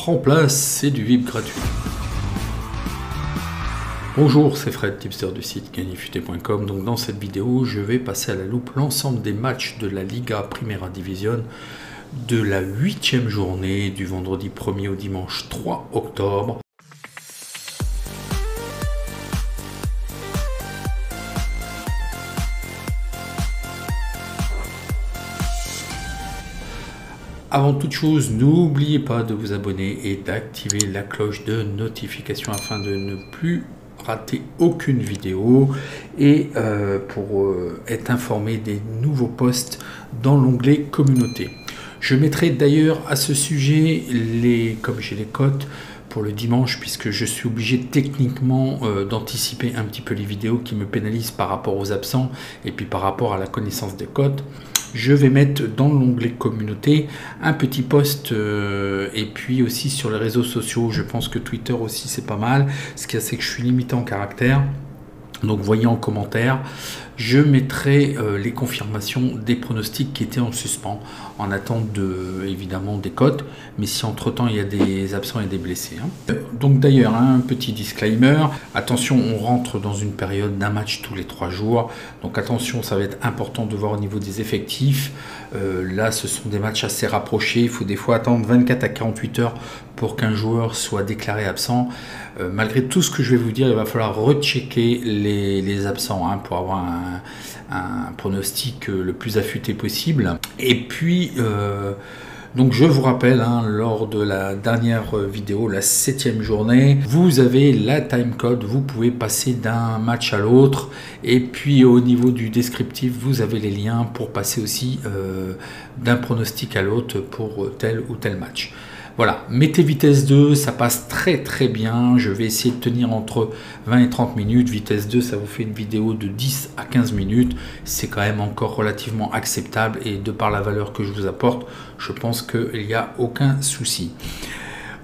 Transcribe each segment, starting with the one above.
prend place, c'est du VIP gratuit. Bonjour, c'est Fred, tipster du site gagnerfuté.com. Donc dans cette vidéo, je vais passer à la loupe l'ensemble des matchs de la Liga Primera División de la 8e journée du vendredi 1er au dimanche 3 octobre. Avant toute chose, n'oubliez pas de vous abonner et d'activer la cloche de notification afin de ne plus rater aucune vidéo et pour être informé des nouveaux posts dans l'onglet communauté. Je mettrai d'ailleurs à ce sujet, comme j'ai les cotes pour le dimanche, puisque je suis obligé techniquement d'anticiper un petit peu les vidéos qui me pénalisent par rapport aux absents et puis par rapport à la connaissance des cotes. Je vais mettre dans l'onglet communauté un petit post et puis aussi sur les réseaux sociaux. Je pense que Twitter aussi c'est pas mal. Ce qu'il y a, c'est que je suis limité en caractères. Donc voyez en commentaire, je mettrai les confirmations des pronostics qui étaient en suspens en attente évidemment des cotes, mais si entre temps il y a des absents et des blessés. Donc d'ailleurs, un petit disclaimer, attention, on rentre dans une période d'un match tous les 3 jours, donc attention, ça va être important de voir au niveau des effectifs. Là ce sont des matchs assez rapprochés, il faut des fois attendre 24 à 48 heures pour qu'un joueur soit déclaré absent. Malgré tout ce que je vais vous dire, il va falloir rechecker les absents pour avoir un pronostic le plus affûté possible. Et puis, donc je vous rappelle, lors de la dernière vidéo, la 7e journée, vous avez la timecode, vous pouvez passer d'un match à l'autre. Et puis au niveau du descriptif, vous avez les liens pour passer aussi d'un pronostic à l'autre pour tel ou tel match. Voilà, mettez vitesse 2, ça passe très très bien. Je vais essayer de tenir entre 20 et 30 minutes. Vitesse 2, ça vous fait une vidéo de 10 à 15 minutes. C'est quand même encore relativement acceptable et de par la valeur que je vous apporte, je pense qu'il n'y a aucun souci.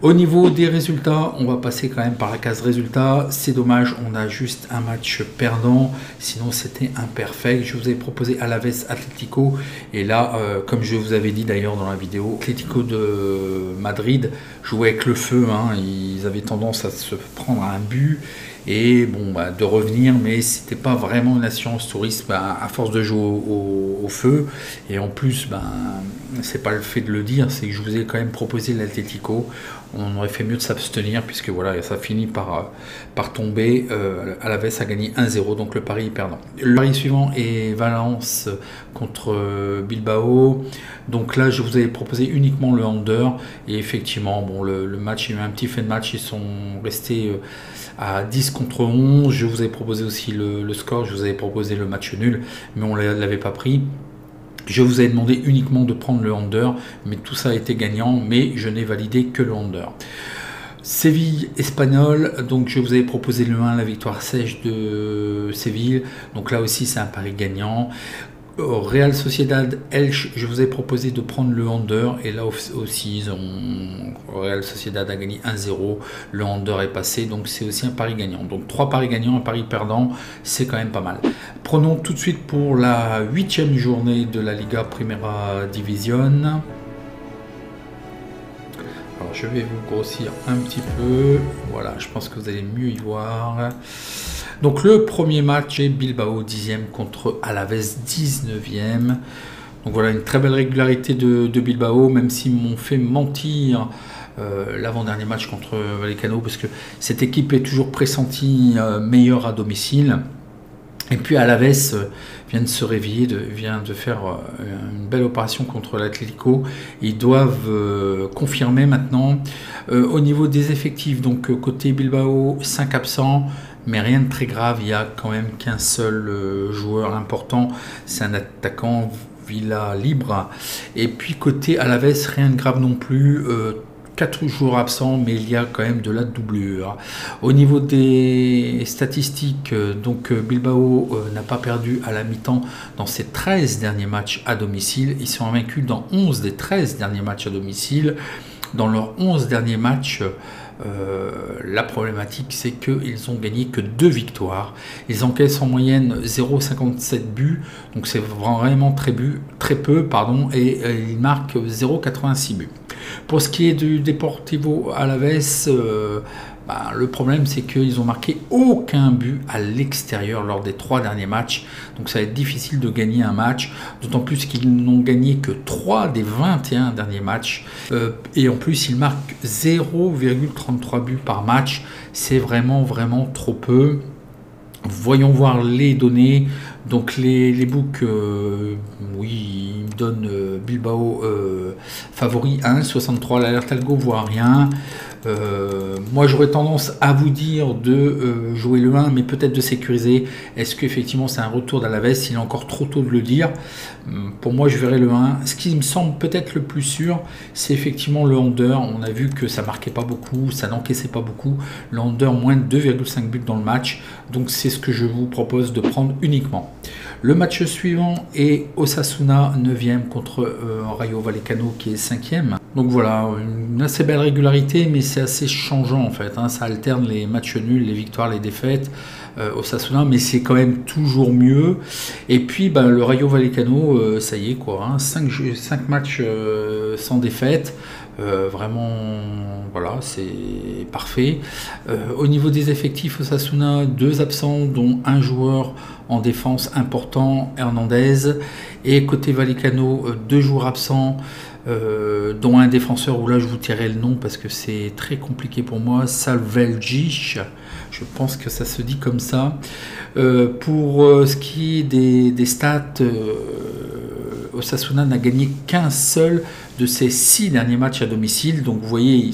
Au niveau des résultats, on va passer quand même par la case résultats. C'est dommage, on a juste un match perdant. Sinon, c'était imperfect. Je vous ai proposé Alaves Atlético. Et là, comme je vous avais dit d'ailleurs dans la vidéo, Atlético de Madrid jouait avec le feu. Ils avaient tendance à se prendre un but et bon, de revenir, mais c'était pas vraiment une assurance touriste à force de jouer au feu. Et en plus, c'est pas le fait de le dire, c'est que je vous ai quand même proposé l'Atlético. On aurait fait mieux de s'abstenir puisque voilà, ça finit par tomber. Alaves a gagné 1-0, donc le pari est perdant. Le pari suivant est Valence contre Bilbao. Donc là, je vous avais proposé uniquement le under. Et effectivement, bon, le match, il y a eu un petit fait de match. Ils sont restés à 10 contre 11. Je vous avais proposé aussi le score. Je vous avais proposé le match nul, mais on ne l'avait pas pris. Je vous avais demandé uniquement de prendre le under, mais tout ça a été gagnant, mais je n'ai validé que le under. Séville Espagnol, donc je vous avais proposé le 1, la victoire sèche de Séville, donc là aussi c'est un pari gagnant. Real Sociedad Elche, je vous ai proposé de prendre le under et là aussi Real Sociedad a gagné 1-0, le under est passé, donc c'est aussi un pari gagnant. Donc 3 paris gagnants, un pari perdant, c'est quand même pas mal. Prenons tout de suite pour la 8e journée de la Liga Primera División. Alors je vais vous grossir un petit peu, voilà, je pense que vous allez mieux y voir. Donc le premier match est Bilbao 10e contre Alaves 19e. Donc voilà, une très belle régularité de Bilbao, même s'ils m'ont fait mentir l'avant-dernier match contre Vallecano, parce que cette équipe est toujours pressentie meilleure à domicile. Et puis Alaves vient de se réveiller, vient de faire une belle opération contre l'Atlético. Ils doivent confirmer maintenant. Au niveau des effectifs, donc côté Bilbao, 5 absents, mais rien de très grave. Il n'y a quand même qu'un seul joueur important, c'est un attaquant, Villa Libre. Et puis côté Alaves, rien de grave non plus. 4 joueurs absents, mais il y a quand même de la doublure. Au niveau des statistiques, donc Bilbao n'a pas perdu à la mi-temps dans ses 13 derniers matchs à domicile. Ils sont invaincus dans 11 des 13 derniers matchs à domicile. Dans leurs 11 derniers matchs, la problématique, c'est qu'ils ont gagné que 2 victoires. Ils encaissent en moyenne 0,57 buts, donc c'est vraiment très peu, et ils marquent 0,86 buts. Pour ce qui est du Deportivo Alavés, le problème c'est qu'ils ont marqué aucun but à l'extérieur lors des 3 derniers matchs, donc ça va être difficile de gagner un match, d'autant plus qu'ils n'ont gagné que 3 des 21 derniers matchs, et en plus ils marquent 0,33 buts par match, c'est vraiment trop peu. Voyons voir les données. Donc les books, oui, ils me donnent Bilbao favori 1,63, l'alerte algo voit rien. Moi j'aurais tendance à vous dire de jouer le 1, mais peut-être de sécuriser. Est-ce qu'effectivement c'est un retour d'Alaves? Il est encore trop tôt de le dire. Pour moi je verrai le 1. Ce qui me semble peut-être le plus sûr, c'est effectivement le under. On a vu que ça marquait pas beaucoup, ça n'encaissait pas beaucoup. Le under, moins de 2,5 buts dans le match. Donc c'est ce que je vous propose de prendre uniquement. Le match suivant est Osasuna 9e contre Rayo Vallecano qui est 5e. Donc voilà, une assez belle régularité, mais c'est assez changeant en fait. Ça alterne les matchs nuls, les victoires, les défaites. Osasuna, mais c'est quand même toujours mieux. Et puis le Rayo Vallecano, ça y est quoi, 5 matchs sans défaite. Vraiment, voilà, c'est parfait. Au niveau des effectifs, Osasuna, 2 absents, dont un joueur en défense important, Hernandez. Et côté Vallecano, 2 joueurs absents, dont un défenseur où là je vous tirerai le nom parce que c'est très compliqué pour moi, Salveljic, je pense que ça se dit comme ça. Pour ce qui est des stats, Osasuna n'a gagné qu'un seul de ses 6 derniers matchs à domicile, donc vous voyez,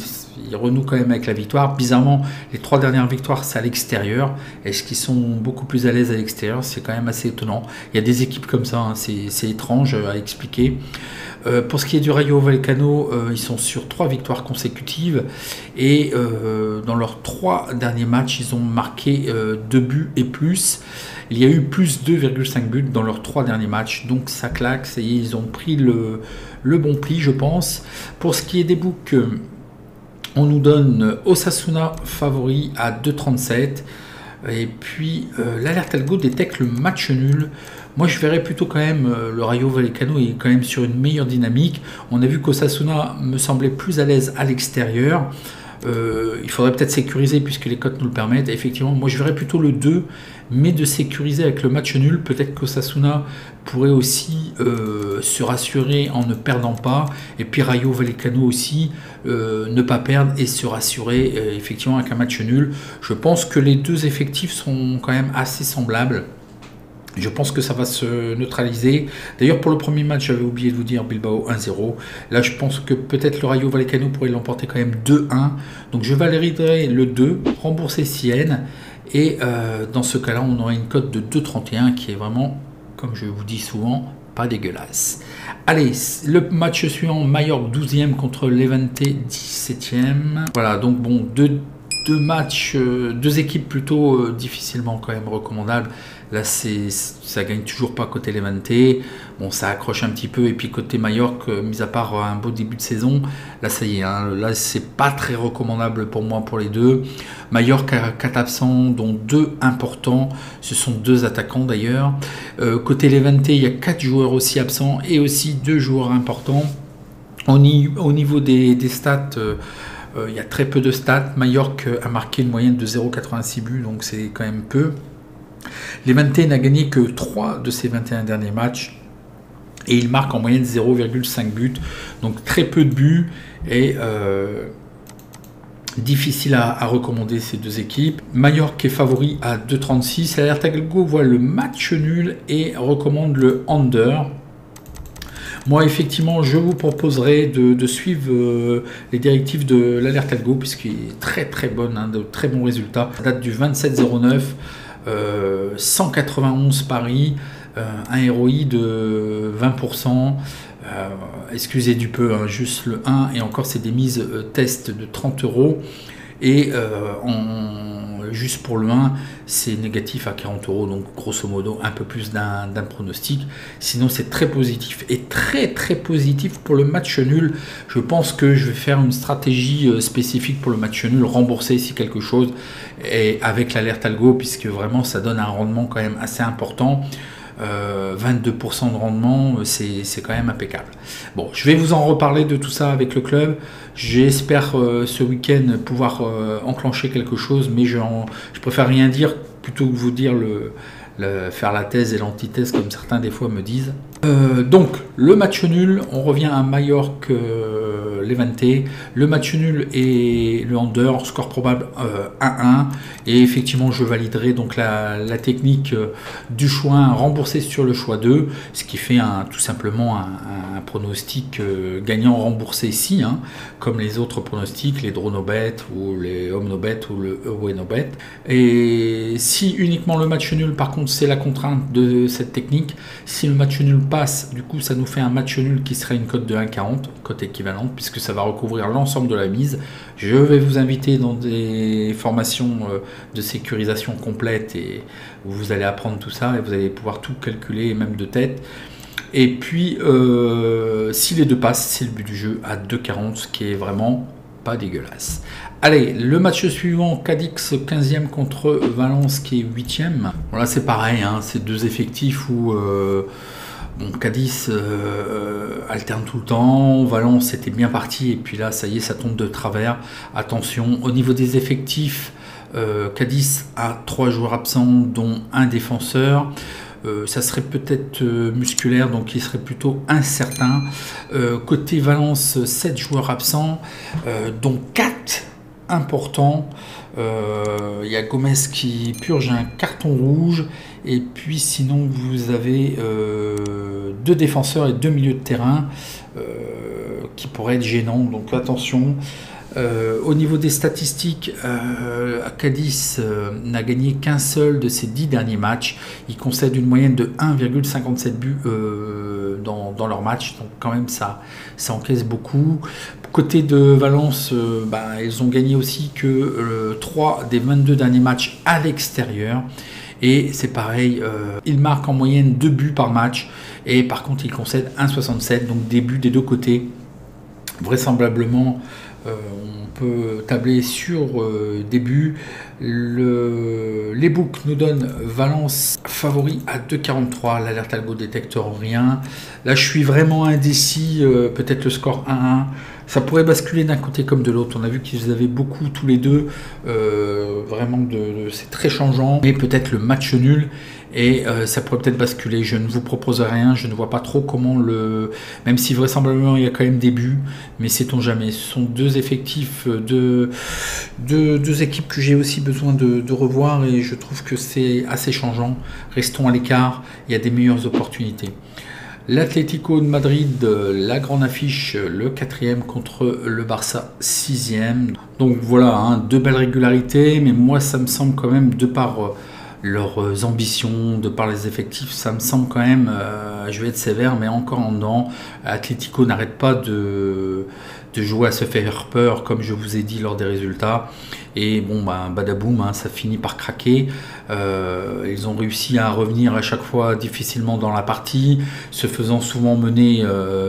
il renoue quand même avec la victoire. Bizarrement, les 3 dernières victoires, c'est à l'extérieur. Est-ce qu'ils sont beaucoup plus à l'aise à l'extérieur? C'est quand même assez étonnant. Il y a des équipes comme ça, c'est étrange à expliquer. Pour ce qui est du Rayo Vallecano, ils sont sur 3 victoires consécutives et dans leurs 3 derniers matchs, ils ont marqué 2 buts et plus. Il y a eu plus 2,5 buts dans leurs 3 derniers matchs, donc ça claque, ça y est, ils ont pris le bon pli, je pense. Pour ce qui est des books, on nous donne Osasuna favori à 2,37. Et puis l'alerte algo détecte le match nul. Moi je verrais plutôt quand même le Rayo Vallecano est quand même sur une meilleure dynamique. On a vu qu'Osasuna me semblait plus à l'aise à l'extérieur. Il faudrait peut-être sécuriser puisque les cotes nous le permettent. Et effectivement, moi je verrais plutôt le 2, mais de sécuriser avec le match nul. Peut-être qu'Osasuna pourrait aussi se rassurer en ne perdant pas. Et puis Rayo Vallecano aussi, ne pas perdre et se rassurer effectivement avec un match nul. Je pense que les deux effectifs sont quand même assez semblables. Je pense que ça va se neutraliser. D'ailleurs, pour le premier match, j'avais oublié de vous dire Bilbao 1-0. Là, je pense que peut-être le Rayo Vallecano pourrait l'emporter quand même 2-1. Donc, je validerai le 2, rembourser Sienne. Et dans ce cas-là, on aura une cote de 2,31 qui est vraiment, comme je vous dis souvent, pas dégueulasse. Allez, le match suivant, Mallorca 12e contre Levante 17e. Voilà, donc bon, deux équipes plutôt difficilement quand même recommandables. Là, ça gagne toujours pas côté Levante. Bon, ça accroche un petit peu. Et puis côté Mallorca, mis à part un beau début de saison, là, ça y est. Là, c'est pas très recommandable pour moi pour les deux. Mallorca a 4 absents, dont 2 importants. Ce sont 2 attaquants d'ailleurs. Côté Levante, il y a 4 joueurs aussi absents et aussi 2 joueurs importants. Au niveau des stats, il y a très peu de stats. Mallorca a marqué une moyenne de 0,86 buts, donc c'est quand même peu. Levante n'a gagné que 3 de ses 21 derniers matchs et il marque en moyenne 0,5 buts, donc très peu de buts et difficile à recommander ces deux équipes. Mallorca est favori à 2,36. L'alerte algo voit le match nul et recommande le under. Moi, effectivement, je vous proposerai de suivre les directives de l'alerte algo puisqu'il est très bonne, de très bons résultats. Ça date du 27,09. 191 paris, un ROI de 20%, excusez du peu, juste le 1, et encore c'est des mises test de 30 €, et juste pour le 1 c'est négatif à 40 €, donc grosso modo un peu plus d'un pronostic. Sinon c'est très positif et très positif pour le match nul. Je pense que je vais faire une stratégie spécifique pour le match nul, rembourser si quelque chose, et avec l'alerte algo, puisque vraiment ça donne un rendement quand même assez important. 22% de rendement, c'est quand même impeccable. Bon, je vais vous en reparler de tout ça avec le club. J'espère ce week-end pouvoir enclencher quelque chose, mais je préfère rien dire plutôt que vous dire faire la thèse et l'antithèse comme certains des fois me disent. Donc le match nul, on revient à Majorque Levante. Le match nul et le under, score probable 1-1, et effectivement je validerai donc la technique du choix 1 remboursé sur le choix 2, ce qui fait tout simplement un pronostic gagnant remboursé ici, hein, comme les autres pronostics, les draw no bet ou les home no bet ou le away no bet. Et si uniquement le match nul, par contre c'est la contrainte de cette technique, si le match nul passe, du coup ça nous fait un match nul qui serait une cote de 1,40, cote équivalente, puisque ça va recouvrir l'ensemble de la mise. Je vais vous inviter dans des formations de sécurisation complète et où vous allez apprendre tout ça et vous allez pouvoir tout calculer, même de tête. Et puis si les deux passent, c'est le but du jeu à 2,40, ce qui est vraiment pas dégueulasse. Allez, le match suivant, Cadix 15e contre Valence qui est 8e. Voilà, c'est pareil, hein, c'est deux effectifs où bon, Cadiz alterne tout le temps, Valence était bien parti et puis là ça y est, ça tombe de travers. Attention, au niveau des effectifs, Cadiz a 3 joueurs absents dont un défenseur. Ça serait peut-être musculaire, donc il serait plutôt incertain. Côté Valence, 7 joueurs absents, dont 4 importants. Il y a Gomez qui purge un carton rouge, et puis sinon vous avez 2 défenseurs et 2 milieux de terrain qui pourraient être gênants, donc attention. Au niveau des statistiques, Cadiz n'a gagné qu'un seul de ses 10 derniers matchs. Il concède une moyenne de 1,57 buts dans leur match, donc quand même ça encaisse beaucoup. Côté de Valence, ils ont gagné aussi que 3 des 22 derniers matchs à l'extérieur. Et c'est pareil, ils marquent en moyenne 2 buts par match, et par contre ils concèdent 1,67, donc des buts des deux côtés. Vraisemblablement, on peut tabler sur des buts. Les books nous donnent Valence favori à 2,43, l'alerte algo détecteur rien. Là je suis vraiment indécis, peut-être le score 1-1. Ça pourrait basculer d'un côté comme de l'autre. On a vu qu'ils avaient beaucoup tous les deux. Vraiment, c'est très changeant. Mais peut-être le match nul. Et ça pourrait peut-être basculer. Je ne vous propose rien. Je ne vois pas trop comment même si vraisemblablement il y a quand même des buts. Mais sait-on jamais. Ce sont deux effectifs, deux équipes que j'ai aussi besoin de revoir. Et je trouve que c'est assez changeant. Restons à l'écart. Il y a des meilleures opportunités. L'Atlético de Madrid, la grande affiche, le 4e contre le Barça 6e. Donc voilà, hein, 2 belles régularités, mais moi ça me semble quand même, de par leurs ambitions, de par les effectifs, ça me semble quand même, je vais être sévère, mais encore en dedans. Atlético n'arrête pas de jouer à se faire peur, comme je vous ai dit lors des résultats. Et bon, badaboum, hein, ça finit par craquer. Ils ont réussi à revenir à chaque fois difficilement dans la partie, se faisant souvent mener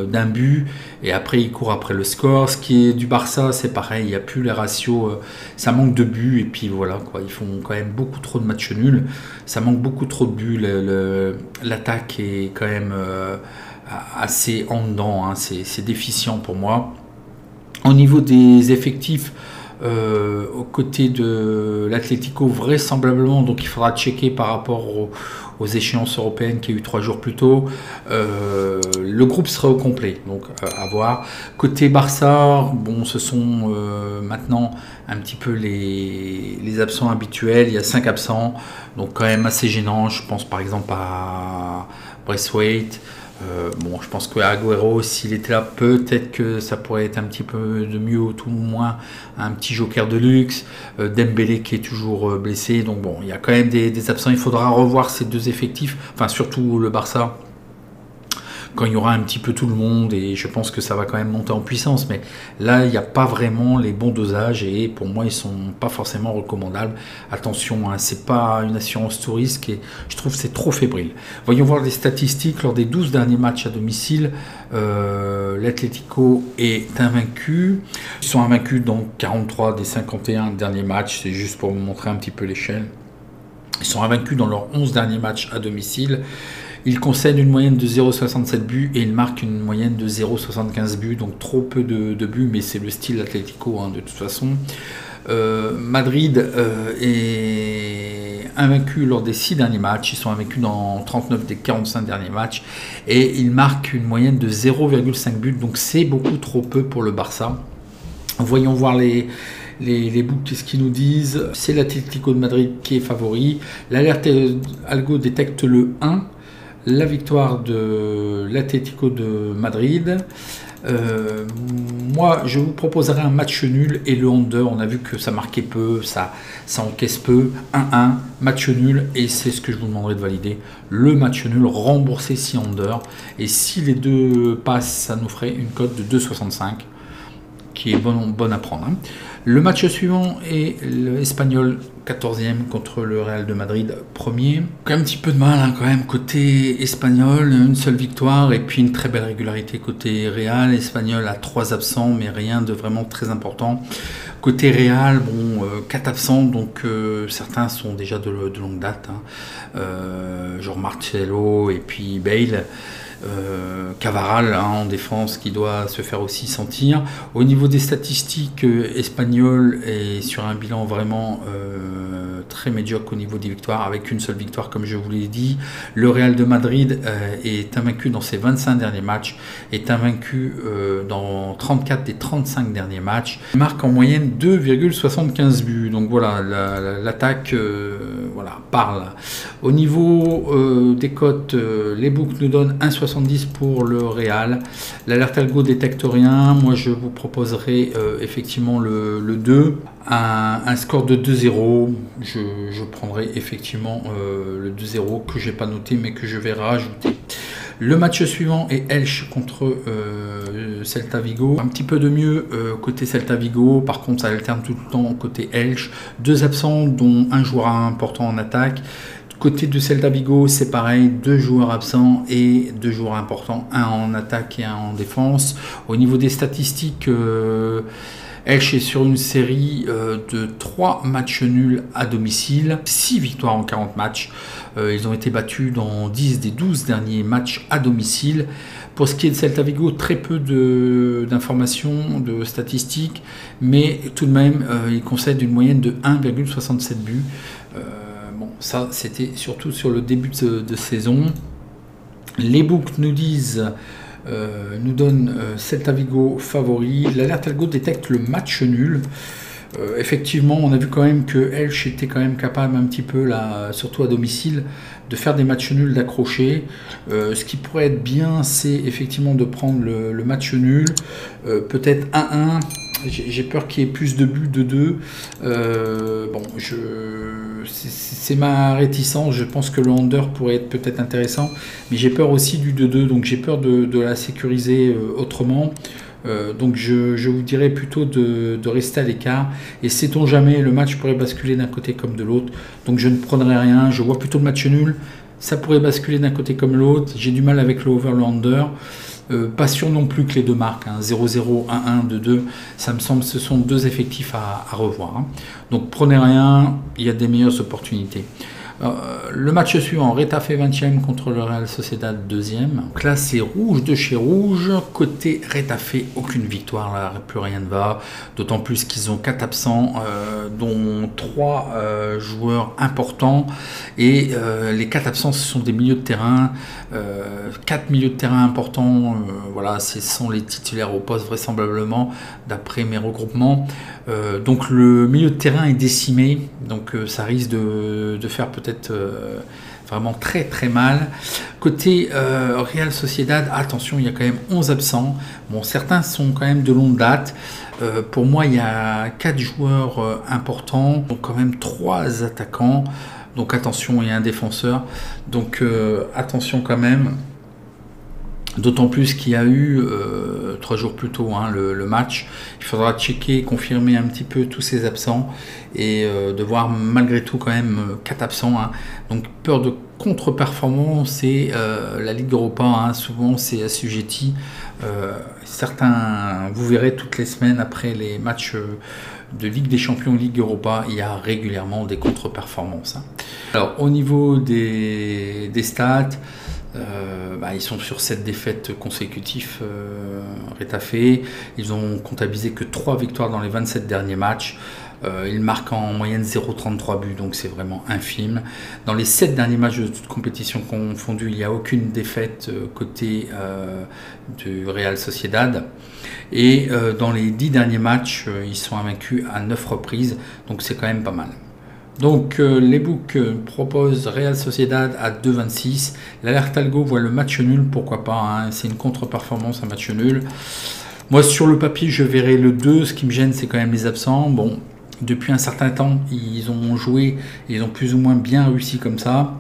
d'un but. Et après, ils courent après le score. Ce qui est du Barça, c'est pareil, il n'y a plus les ratios, ça manque de buts. Et puis voilà, quoi, ils font quand même beaucoup trop de matchs nuls. Ça manque beaucoup trop de buts. L'attaque est quand même assez en dedans, hein, c'est déficient pour moi. Au niveau des effectifs, aux côtés de l'Atlético, vraisemblablement, donc il faudra checker par rapport aux échéances européennes qu'il y a eu 3 jours plus tôt, le groupe sera au complet, donc à voir. Côté Barça, bon, ce sont maintenant un petit peu les absents habituels. Il y a 5 absents, donc quand même assez gênant. Je pense par exemple à Braithwaite. Bon, je pense que Agüero, s'il était là, peut-être que ça pourrait être un petit peu de mieux, ou tout au moins un petit joker de luxe. Dembélé qui est toujours blessé, donc bon, il y a quand même des absents. Il faudra revoir ces deux effectifs, enfin surtout le Barça, quand il y aura un petit peu tout le monde, et je pense que ça va quand même monter en puissance. Mais là, il n'y a pas vraiment les bons dosages, et pour moi, ils sont pas forcément recommandables. Attention, hein, c'est pas une assurance tout risque, et je trouve que c'est trop fébrile. Voyons voir les statistiques. Lors des 12 derniers matchs à domicile, l'Atlético est invaincu. Ils sont invaincus dans 43 des 51 derniers matchs. C'est juste pour vous montrer un petit peu l'échelle. Ils sont invaincus dans leurs 11 derniers matchs à domicile. Il concède une moyenne de 0,67 buts et il marque une moyenne de 0,75 buts, donc trop peu de buts, mais c'est le style Atlético de toute façon. Madrid est invaincu lors des 6 derniers matchs, ils sont invaincus dans 39 des 45 derniers matchs et ils marquent une moyenne de 0,5 buts, donc c'est beaucoup trop peu pour le Barça. Voyons voir les books, qu'est-ce qu'ils nous disent. C'est l'Atlético de Madrid qui est favori. L'alerte algo détecte le 1, la victoire de l'Atlético de Madrid. Moi, je vous proposerai un match nul et le under. On a vu que ça marquait peu, ça encaisse peu. 1-1, match nul, et c'est ce que je vous demanderai de valider. Le match nul, remboursé si under. Et si les deux passent, ça nous ferait une cote de 2,65. Qui est bonne à prendre. Le match suivant est l'Espagnol 14e contre le Real de Madrid 1er. Quand même un petit peu de mal quand même côté espagnol, une seule victoire et puis une très belle régularité côté Real. Espagnol a 3 absents mais rien de vraiment très important. Côté Real, 4 absents, donc certains sont déjà de longue date, genre Marcelo et puis Bale. Cavaral en défense qui doit se faire aussi sentir. Au niveau des statistiques, Espagnol est sur un bilan vraiment très médiocre au niveau des victoires, avec une seule victoire comme je vous l'ai dit. Le Real de Madrid est invaincu dans ses 25 derniers matchs, est invaincu dans 34 des 35 derniers matchs. Il marque en moyenne 2,75 buts, donc voilà, l'attaque parle. Au niveau des cotes, les books nous donnent 1,70 pour le Real. L'alerte algo détecte rien. Moi, je vous proposerai effectivement le 2. Un score de 2-0. Je prendrai effectivement le 2-0 que j'ai pas noté, mais que je vais rajouter. Le match suivant est Elche contre Celta Vigo. Un petit peu de mieux côté Celta Vigo. Par contre, ça alterne tout le temps côté Elche. 2 absents, dont un joueur important en attaque. Côté de Celta Vigo, c'est pareil, 2 joueurs absents et 2 joueurs importants, un en attaque et un en défense. Au niveau des statistiques, Elche est sur une série de 3 matchs nuls à domicile, 6 victoires en 40 matchs. Ils ont été battus dans 10 des 12 derniers matchs à domicile. Pour ce qui est de Celta Vigo, très peu d'informations, de statistiques, mais tout de même, ils concèdent une moyenne de 1,67 buts. Ça, c'était surtout sur le début de saison. Les books nous disent, nous donnent Celta Vigo favori. L'alerte algo détecte le match nul. Effectivement, on a vu quand même que Elche était quand même capable un petit peu, là, surtout à domicile, de faire des matchs nuls, d'accrocher. Ce qui pourrait être bien, c'est effectivement de prendre le match nul, peut-être 1-1. J'ai peur qu'il y ait plus de buts de 2. C'est ma réticence. Je pense que le under pourrait être peut-être intéressant, mais j'ai peur aussi du 2-2, donc j'ai peur de la sécuriser autrement. Donc je vous dirais plutôt de rester à l'écart, et sait-on jamais, le match pourrait basculer d'un côté comme de l'autre, donc je ne prendrai rien. Je vois plutôt le match nul, ça pourrait basculer d'un côté comme l'autre. J'ai du mal avec le over, le under. Pas sûr non plus que les deux marques, 0-0, 1-1, 2-2, ça me semble, ce sont 2 effectifs à revoir. Donc prenez rien, il y a des meilleures opportunités. Le match suivant, Retafe 20e contre le Real Sociedad 2e. Donc là, c'est rouge de chez rouge. Côté Retafe, aucune victoire, là, plus rien ne va. D'autant plus qu'ils ont 4 absents, dont 3 joueurs importants. Et les 4 absents, ce sont des milieux de terrain. 4 milieux de terrain importants, voilà, ce sont les titulaires au poste vraisemblablement, d'après mes regroupements. Donc le milieu de terrain est décimé, donc ça risque de faire peut-être vraiment très très mal. Côté Real Sociedad, attention, il y a quand même 11 absents. Bon, certains sont quand même de longue date. Pour moi, il y a 4 joueurs importants, donc quand même 3 attaquants. Donc attention, il y a un défenseur. Donc attention quand même. D'autant plus qu'il y a eu 3 jours plus tôt le match. Il faudra checker, confirmer un petit peu tous ces absents et de voir malgré tout quand même 4 absents. Donc peur de contre-performance, et la Ligue Europa, souvent c'est assujetti. Certains, vous verrez toutes les semaines après les matchs de Ligue des Champions, Ligue Europa, il y a régulièrement des contre-performances. Alors au niveau des stats, Ils sont sur 7 défaites consécutives, Rétafé. Ils ont comptabilisé que 3 victoires dans les 27 derniers matchs. Ils marquent en moyenne 0,33 buts, donc c'est vraiment infime. Dans les 7 derniers matchs de toute compétition confondue, il n'y a aucune défaite côté du Real Sociedad. Et dans les 10 derniers matchs, ils sont invaincus à 9 reprises, donc c'est quand même pas mal. Donc les books proposent Real Sociedad à 2,26. L'Alert Algo voit le match nul, pourquoi pas, hein, c'est une contre-performance, un match nul. Moi sur le papier je verrai le 2, ce qui me gêne c'est quand même les absents. Bon, depuis un certain temps ils ont joué, ils ont plus ou moins bien réussi comme ça.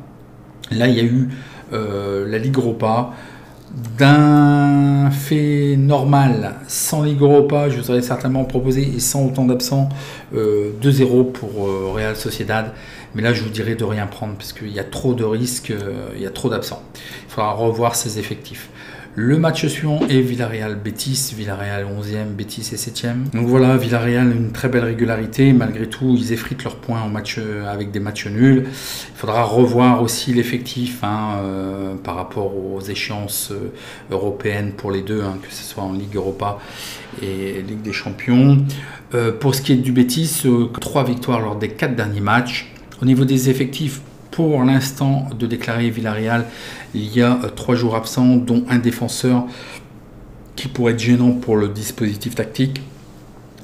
Là il y a eu la Ligue Europa. D'un fait normal, sans Ligue Europa, je vous aurais certainement proposé, et sans autant d'absents, 2-0 pour Real Sociedad. Mais là, je vous dirais de rien prendre, parce qu'il y a trop de risques, il y a trop d'absents. Il faudra revoir ses effectifs. Le match suivant est Villarreal-Betis. Villarreal 11e, Betis est 7e. Donc voilà, Villarreal, une très belle régularité. Malgré tout, ils effritent leurs points avec des matchs nuls. Il faudra revoir aussi l'effectif par rapport aux échéances européennes pour les deux, que ce soit en Ligue Europa et Ligue des Champions. Pour ce qui est du Betis, 3 victoires lors des 4 derniers matchs. Au niveau des effectifs, pour l'instant de déclarer Villarreal, il y a 3 joueurs absents, dont un défenseur qui pourrait être gênant pour le dispositif tactique.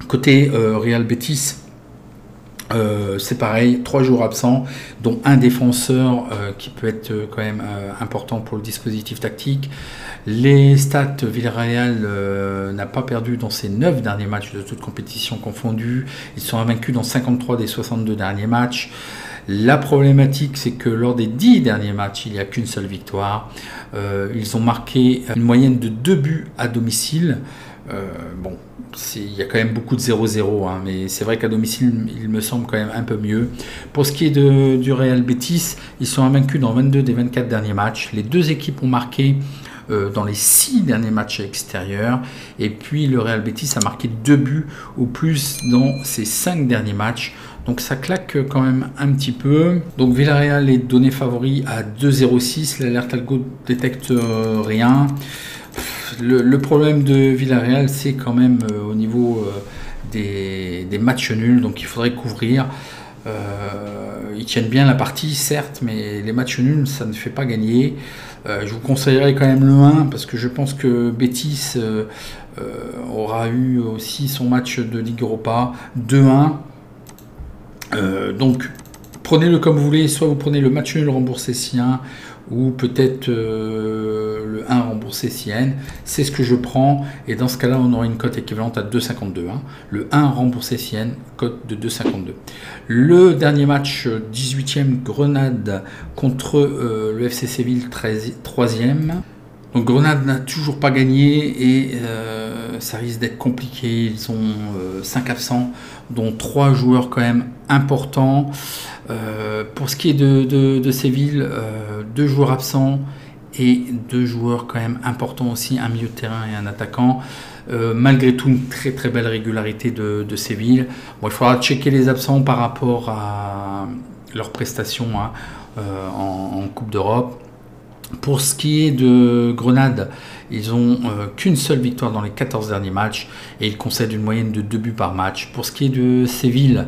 Côté Real Betis, c'est pareil, 3 joueurs absents, dont un défenseur qui peut être quand même important pour le dispositif tactique. Les stats, Villarreal n'a pas perdu dans ses 9 derniers matchs de toute compétition confondue. Ils sont invaincus dans 53 des 62 derniers matchs. La problématique, c'est que lors des 10 derniers matchs, il n'y a qu'une seule victoire. Ils ont marqué une moyenne de 2 buts à domicile. Il y a quand même beaucoup de 0-0, mais c'est vrai qu'à domicile, il me semble quand même un peu mieux. Pour ce qui est du Real Betis, ils sont invaincus dans 22 des 24 derniers matchs. Les deux équipes ont marqué dans les 6 derniers matchs extérieurs. Et puis le Real Betis a marqué 2 buts ou plus dans ses 5 derniers matchs. Donc ça claque quand même un petit peu. Donc Villarreal est donné favori à 2,06. L'Alert Algo détecte rien. Le problème de Villarreal, c'est quand même au niveau des matchs nuls. Donc il faudrait couvrir. Ils tiennent bien la partie, certes, mais les matchs nuls, ça ne fait pas gagner. Je vous conseillerais quand même le 1, parce que je pense que Betis aura eu aussi son match de Ligue Europa. 2-1. Donc prenez-le comme vous voulez, soit vous prenez le match nul remboursé si 1, ou peut-être le 1 remboursé si n. C'est ce que je prends, et dans ce cas là on aura une cote équivalente à 2,52. Le 1 remboursé si n, cote de 2,52. Le dernier match, 18e, Grenade contre le FC Séville, 3e. Donc Grenade n'a toujours pas gagné, et ça risque d'être compliqué. Ils ont 5 absents, dont 3 joueurs quand même importants. Pour ce qui est de Séville, 2 joueurs absents et 2 joueurs quand même importants aussi, un milieu de terrain et un attaquant. Malgré tout, une très très belle régularité de Séville. Bon, il faudra checker les absents par rapport à leurs prestations en Coupe d'Europe. Pour ce qui est de Grenade, ils ont qu'une seule victoire dans les 14 derniers matchs, et ils concèdent une moyenne de 2 buts par match. Pour ce qui est de Séville,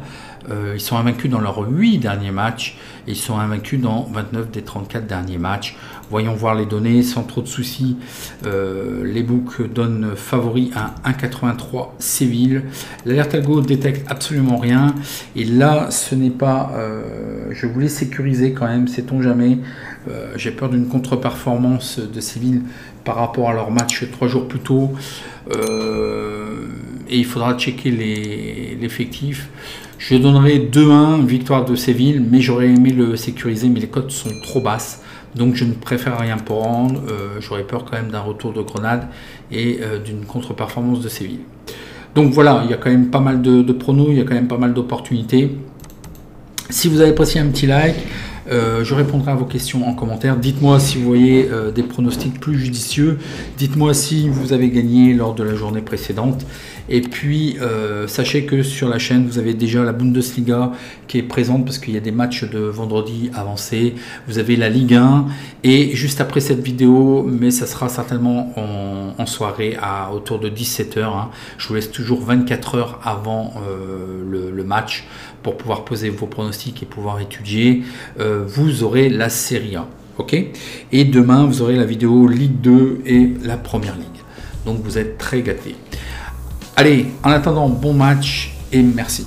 ils sont invaincus dans leurs 8 derniers matchs, et ils sont invaincus dans 29 des 34 derniers matchs. Voyons voir les données sans trop de soucis. Les books donnent favori à 1,83 Séville. L'Alert Algo détecte absolument rien, et là ce n'est pas... je voulais sécuriser quand même, sait-on jamais. J'ai peur d'une contre-performance de Séville par rapport à leur match 3 jours plus tôt, et il faudra checker l'effectif. Je donnerai 2-1 victoire de Séville, mais j'aurais aimé le sécuriser, mais les cotes sont trop basses, donc je ne préfère rien prendre. J'aurais peur quand même d'un retour de Grenade et d'une contre-performance de Séville. Donc voilà, il y a quand même pas mal de pronos, il y a quand même pas mal d'opportunités. Si vous avez apprécié, un petit like. Je répondrai à vos questions en commentaire. Dites-moi si vous voyez des pronostics plus judicieux. Dites-moi si vous avez gagné lors de la journée précédente. Et puis, sachez que sur la chaîne, vous avez déjà la Bundesliga qui est présente parce qu'il y a des matchs de vendredi avancés. Vous avez la Ligue 1 et juste après cette vidéo, mais ça sera certainement en soirée autour de 17h. Hein. Je vous laisse toujours 24 heures avant le match pour pouvoir poser vos pronostics et pouvoir étudier. Vous aurez la Serie A. Ok, et demain, vous aurez la vidéo Ligue 2 et la Première Ligue. Donc, vous êtes très gâtés. Allez, en attendant, bon match et merci.